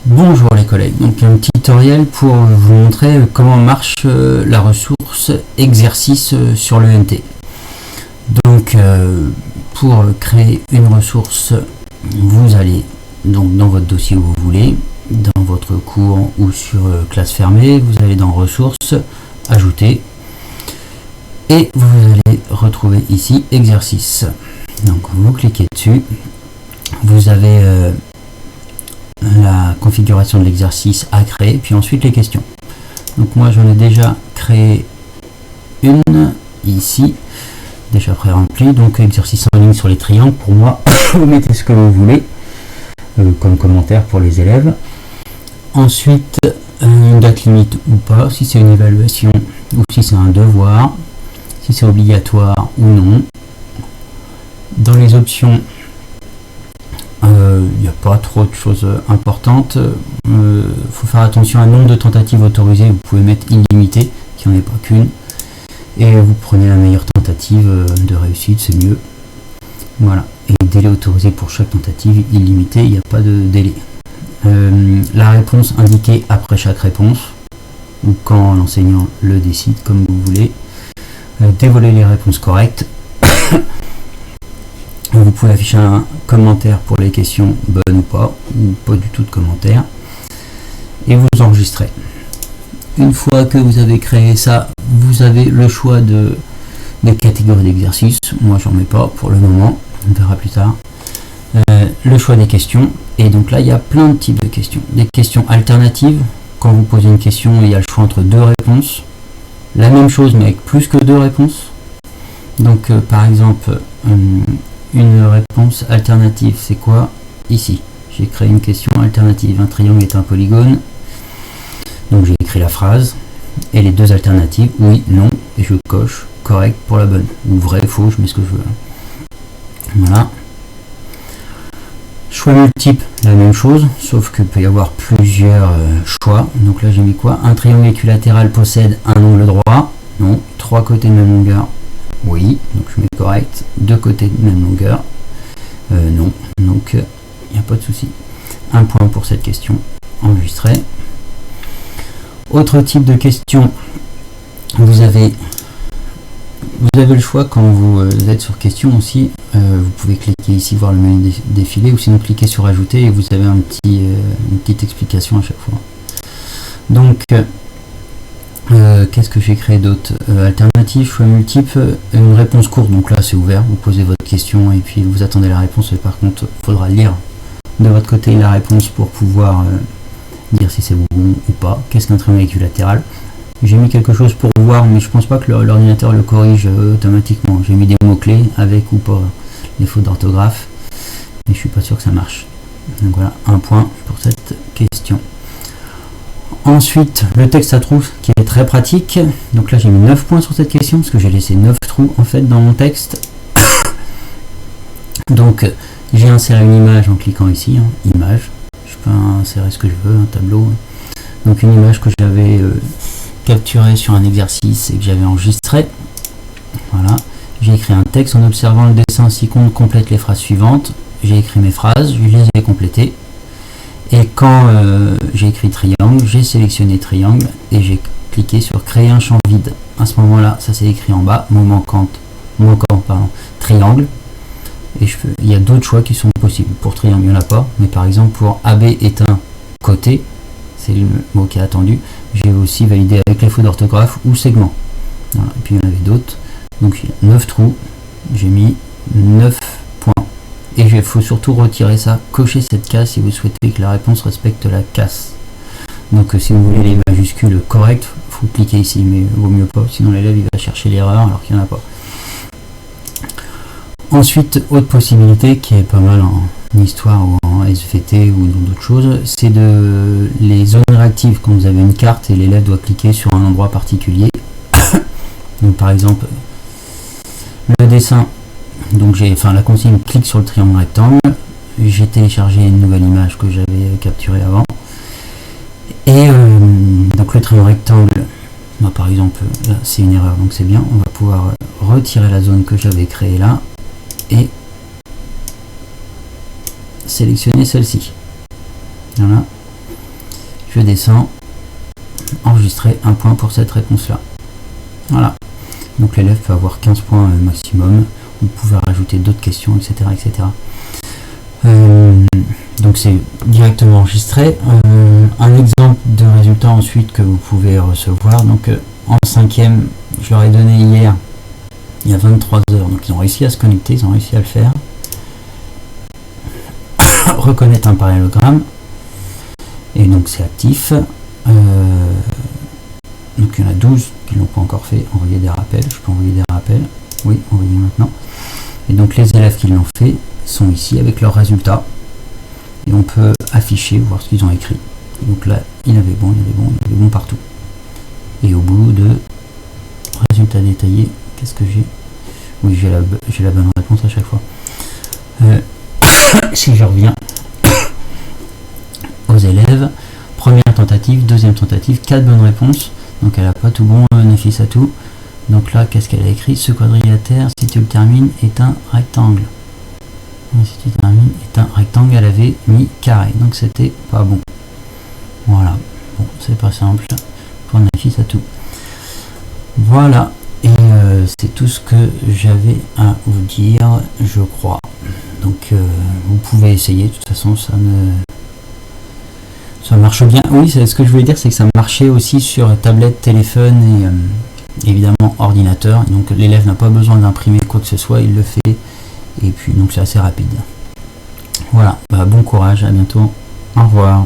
Bonjour les collègues, donc un petit tutoriel pour vous montrer comment marche la ressource exercice sur l'ENT. Donc pour créer une ressource, vous allez donc dans votre dossier où vous voulez, dans votre cours ou sur classe fermée, vous allez dans ressources, ajouter, et vous allez retrouver ici exercice. Donc vous cliquez dessus, vous avez la configuration de l'exercice à créer, puis ensuite les questions. Donc moi j'en ai déjà créé une ici, déjà pré-remplie, donc exercice en ligne sur les triangles. Pour moi, vous mettez ce que vous voulez comme commentaire pour les élèves. Ensuite, une date limite ou pas, si c'est une évaluation ou si c'est un devoir, si c'est obligatoire ou non. Dans les options, il n'y a pas trop de choses importantes. Faut faire attention à un nombre de tentatives autorisées. Vous pouvez mettre illimité, qui n'en est pas qu'une. Et vous prenez la meilleure tentative de réussite, c'est mieux. Voilà. Et délai autorisé pour chaque tentative, illimité, il n'y a pas de délai. La réponse indiquée après chaque réponse, ou quand l'enseignant le décide, comme vous voulez. Dévoiler les réponses correctes. Vous pouvez afficher un commentaire pour les questions bonnes ou pas du tout de commentaire, et vous enregistrez. Une fois que vous avez créé ça, vous avez le choix des catégories d'exercices. Moi j'en mets pas pour le moment, on verra plus tard. Le choix des questions, et donc là il y a plein de types de questions. Des questions alternatives, quand vous posez une question il y a le choix entre deux réponses, la même chose mais avec plus que deux réponses. Donc par exemple, une réponse alternative, c'est quoi? Ici, j'ai créé une question alternative. Un triangle est un polygone. Donc j'ai écrit la phrase et les deux alternatives, oui, non, et je coche correct pour la bonne. Ou vrai, faux, je mets ce que je veux. Voilà. Choix multiple, la même chose, sauf qu'il peut y avoir plusieurs choix. Donc là j'ai mis quoi? Un triangle équilatéral possède un angle droit. Non. Trois côtés de même longueur. Oui, donc je mets correct. Deux côtés de même longueur. Non, donc il n'y a pas de souci. Un point pour cette question. Enregistré. Autre type de question. Vous avez le choix quand vous êtes sur question aussi. Vous pouvez cliquer ici, voir le menu défiler, ou sinon cliquer sur ajouter et vous avez une petite explication à chaque fois. Donc qu'est-ce que j'ai créé d'autre? Alternative, choix multiple, une réponse courte, donc là c'est ouvert, vous posez votre question et puis vous attendez la réponse, et par contre il faudra lire de votre côté la réponse pour pouvoir dire si c'est bon ou pas. Qu'est-ce qu'un triangle équilatéral? J'ai mis quelque chose pour voir, mais je pense pas que l'ordinateur le corrige automatiquement. J'ai mis des mots-clés avec ou pas les fautes d'orthographe, mais je suis pas sûr que ça marche. Donc voilà, un point pour cette question. Ensuite, le texte à trous qui est très pratique. Donc là j'ai mis 9 points sur cette question parce que j'ai laissé 9 trous en fait dans mon texte. Donc j'ai inséré une image en cliquant ici, image. Je peux insérer ce que je veux, un tableau. Donc une image que j'avais capturée sur un exercice et que j'avais enregistré. Voilà. J'ai écrit un texte en observant le dessin ci-contre complète les phrases suivantes. J'ai écrit mes phrases, je les ai complétées. Et quand j'ai écrit triangle, j'ai sélectionné triangle et j'ai cliqué sur créer un champ vide. À ce moment-là, ça s'est écrit en bas, mot manquant, triangle. Et il y a d'autres choix qui sont possibles. Pour triangle, il n'y en a pas, mais par exemple pour AB est un côté, c'est le mot qui est attendu. J'ai aussi validé avec les fautes d'orthographe ou segment. Voilà. Et puis il y en avait d'autres. Donc il y a 9 trous, j'ai mis 9 points. Et il faut surtout retirer ça, cocher cette case si vous souhaitez que la réponse respecte la case. Donc si vous voulez les majuscules correctes, il faut cliquer ici, mais vaut mieux pas, sinon l'élève il va chercher l'erreur alors qu'il n'y en a pas. Ensuite, autre possibilité qui est pas mal en histoire ou en SVT ou dans d'autres choses, c'est de les zones réactives quand vous avez une carte et l'élève doit cliquer sur un endroit particulier. Donc par exemple, le dessin. Donc la consigne clique sur le triangle rectangle, j'ai téléchargé une nouvelle image que j'avais capturée avant, et donc le triangle rectangle, par exemple là c'est une erreur donc c'est bien, on va pouvoir retirer la zone que j'avais créée là et sélectionner celle-ci. Voilà. je descends, enregistrer un point pour cette réponse là. Voilà, donc l'élève peut avoir 15 points maximum. Vous pouvez rajouter d'autres questions, etc. etc. Donc c'est directement enregistré. Un exemple de résultat ensuite que vous pouvez recevoir. Donc en 5e, je leur ai donné hier, il y a 23 heures, donc ils ont réussi à se connecter, ils ont réussi à le faire. Reconnaître un parallélogramme, et donc c'est actif. Donc il y en a 12 qui ne l'ont pas encore fait. Envoyer des rappels, je peux envoyer des rappels. Oui, envoyer maintenant. Et donc les élèves qui l'ont fait sont ici avec leurs résultats. Et on peut afficher, voir ce qu'ils ont écrit. Et donc là, il avait bon, il avait bon partout. Et au bout de résultats détaillés, qu'est-ce que j'ai? Oui, j'ai la bonne réponse à chaque fois. Si je reviens aux élèves, première tentative, deuxième tentative, 4 bonnes réponses. Donc elle n'a pas tout bon, Nafissatou. Donc là, qu'est-ce qu'elle a écrit? Ce quadrilatère, si tu le termines, est un rectangle. Si tu termines, est un rectangle, elle avait mis carré. Donc c'était pas bon. Voilà. Bon, c'est pas simple pour Nafissatou. Voilà. Et c'est tout ce que j'avais à vous dire, je crois. Donc vous pouvez essayer, de toute façon ça marche bien. Oui, ce que je voulais dire, c'est que ça marchait aussi sur tablette, téléphone et évidemment ordinateur. Donc l'élève n'a pas besoin d'imprimer quoi que ce soit, il le fait. Et puis donc c'est assez rapide. Voilà, bon courage, à bientôt. Au revoir.